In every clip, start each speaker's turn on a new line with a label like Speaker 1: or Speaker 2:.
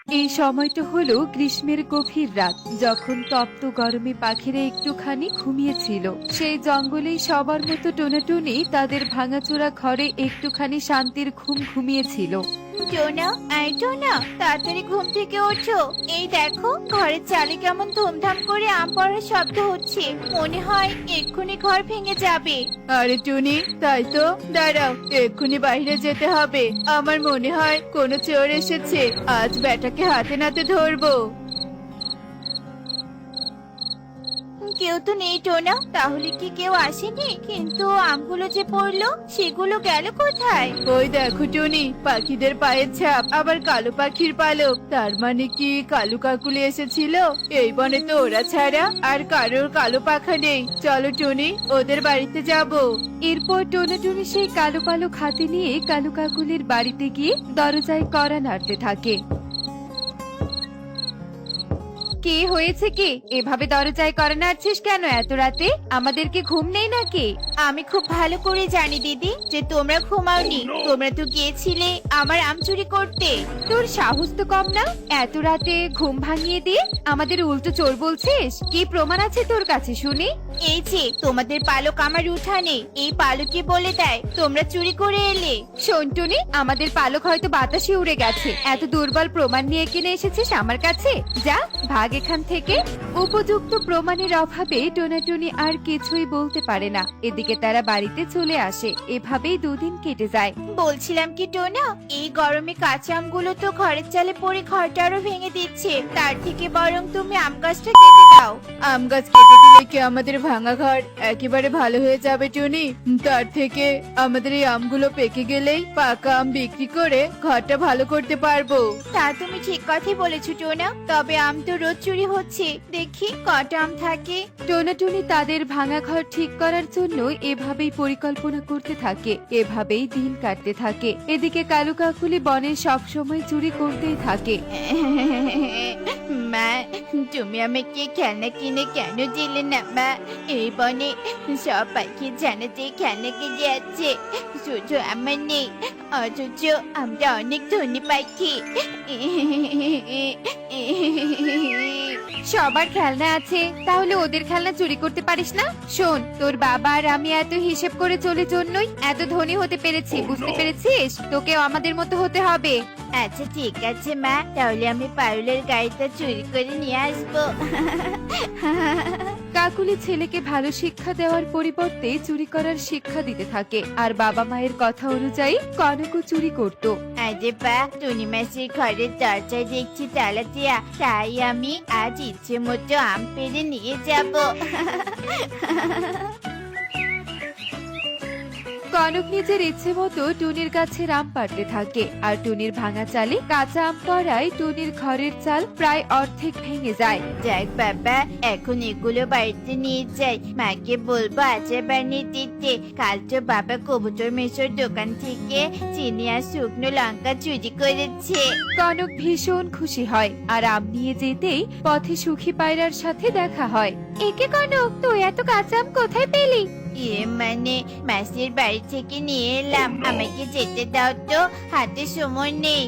Speaker 1: এই সময়টা হলো গ্রীষ্মের গভীর রাত, যখন তপ্ত গরমে পাখিরা একটুখানি ঘুমিয়েছিল। সেই জঙ্গলেই সবার মতো টোনাটুনি তাদের ভাঙাচোরা ঘরে একটুখানি শান্তির ঘুম ঘুমিয়েছিল।
Speaker 2: টোনা, এই টোনা, তাড়াতাড়ি ঘুম থেকে ওঠো। এই দেখো, ঘরের চালে কেমন ধুমধাম করে আম পড়ার শব্দ হচ্ছে। মনে হয় এক্ষুনি ঘর ভেঙে যাবে।
Speaker 1: আরে টুনি, তাই তো। দাঁড়াও, এক্ষুনি বাইরে যেতে হবে। আমার মনে হয় কোনো চোর এসেছে। আজ ব্যাটাকে হাতে নাতে ধরবো।
Speaker 2: কেউ তো নেই টোনা, তাহলে কি কেউ আসেনি? কিন্তু আমগুলো যে পড়লো সেগুলো গেল কোথায়?
Speaker 1: ওই দেখো টুনি, পাখিদের পায়ের ছাপ, আবার কালো পাখির পালক। তার মানে কি কালু কাকুলি এসেছিল? এই বনে তো ওরা ছাড়া আর কারোর কালো পাখা নেই। চলো টুনি, ওদের বাড়িতে যাব। এরপর টোনাটুনি সেই কালো পালক হাতে নিয়ে কালু কাকুলির বাড়িতে গিয়ে দরজায় কড়া নাড়তে থাকে। কি হয়েছে কি? এভাবে দরজায় কড়া নাড়ছিস কেন এত রাতে? আমাদেরকে ঘুম নেই নাকি?
Speaker 2: আমি খুব ভালো করে জানি দিদি যে তোমরা ঘুমাওনি। তোমরা তো গিয়েছিলে আমার আম চুরি করতে।
Speaker 1: তোর সাহস তো কম না, এত রাতে ঘুম ভাঙিয়ে দিয়ে আমাদের উল্টো চোর বলছিস? কি প্রমাণ আছে তোর কাছে শুনি?
Speaker 2: এই যে তোমাদের পালক আমার উঠানে, এই পালকই বলে দেয় তোমরা চুরি করে এলে।
Speaker 1: শোন টুনি, আমাদের পালক হয়তো বাতাসে উড়ে গেছে। এত দুর্বল প্রমাণ নিয়ে কিনে এসেছিস আমার কাছে? যা, ভাগ এখান থেকে। উপযুক্ত প্রমাণের অভাবে টোনাটুনি আর কিছুই বলতে পারে না। এদিকে তারা বাড়িতে চলে আসে। এভাবেই দুদিন কেটে যায়।
Speaker 2: বলছিলাম কি টোনা, এই গরমে কাঁচা আমগুলো তো ঘরের চালে পড়ে ঘরটা আরো ভেঙে দিচ্ছে। তার থেকে বরং তুমি আম গাছটা কেটে দাও।
Speaker 1: আম গাছ কেটে দিলে কি আমাদের ভাঙা ঘর একেবারে ভালো হয়ে যাবে টুনি? তার থেকে আমাদের এই আমগুলো পেকে গেলেই পাকা আম বিক্রি করে ঘরটা ভালো করতে পারবো।
Speaker 2: তা তুমি ঠিক কথাই বলেছো টোনা, তবে আম তো রোজ চুরি হচ্ছে। দেখি কটা আম থাকে।
Speaker 1: টোনাটুনি তাদের ভাঙা ঘর ঠিক করার জন্য এভাবেই পরিকল্পনা করতে থাকে। এভাবেই দিন কাটতে থাকে। এদিকে কালু কাকুলি বনে সব সময় চুরি করতেই থাকে।
Speaker 2: মা, তুমি আমাকে খেলনা কিনে কেন দিলে না মা? এই বনে সব পাখি জানাতে খেলনা কিনে যাচ্ছে, শুধু আমার নেই। অথচ আমরা অনেক ধনী পাখি।
Speaker 1: সবার খেলনা আছে, তাহলে ওদের খেলনা চুরি করতে পারিস না? শোন, তোর বাবা আর আমি এত হিসেব করে চলে জন্যই এত ধনী হতে পেরেছি, বুঝতে পেরেছিস? তোকেও আমাদের মতো হতে হবে।
Speaker 2: আচ্ছা ঠিক আছে মা, তাহলে আমি পারুলের গাড়িটা চুরি করে নিয়ে আসবো।
Speaker 1: কাকুলি ছেলেকে ভালো শিক্ষা দেওয়ার পরিবর্তে চুরি করার শিক্ষা দিতে থাকে। আর বাবা মায়ের কথা অনুযায়ী কনকও চুরি করত।
Speaker 2: আরে বা, টুনি মাসির ঘরের দরজায় দেখছি তালা দেয়া, তাই আমি আজ ইচ্ছে মতো আম পেড়ে নিয়ে যাব।
Speaker 1: কনক নিজের ইচ্ছে মতো টুনির কাছে আম পাড়তে থাকে। আর টুনির ভাঙা চালে কাঁচা আম পড়ায় টুনির ঘরের চাল প্রায় অর্ধেক ভেঙে যায়।
Speaker 2: যাক বাবা, এখন এগুলো বাড়িতে নিয়ে যাই। মাকে বলবো আচার বানিয়ে দিতে। কাল তো বাবা কবুতর মেশোর দোকান থেকে চিনি আর শুকনো লঙ্কা চুরি করেছে।
Speaker 1: কনক ভীষণ খুশি হয়। আর আম নিয়ে যেতেই পথে সুখী পায়রার সাথে দেখা হয়। একে কনক, তুই এত কাঁচা আম কোথায় পেলি?
Speaker 2: মানে মাসির বাড়ি থেকে নিয়ে এলাম, আমাকে যেতে দাও তো, হাতে সময় নেই।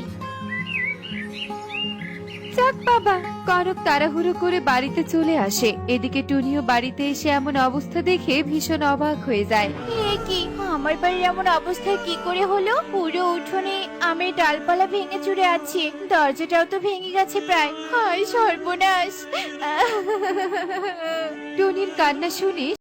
Speaker 1: যাক বাবা। কনক তাড়াহুড়ো করে বাড়িতে চলে আসে। এদিকে টুনিও বাড়িতে এসে এমন অবস্থা দেখে ভীষণ অবাক হয়ে যায়।
Speaker 2: এ কি, আমার বাড়ির এমন অবস্থায় কি করে হলো? পুরো উঠোনে আমের ডালপালা ভেঙে চুরে আছে, দরজাটাও তো ভেঙে গেছে প্রায়। হায় সর্বনাশ!
Speaker 1: টুনির কান্না শুনে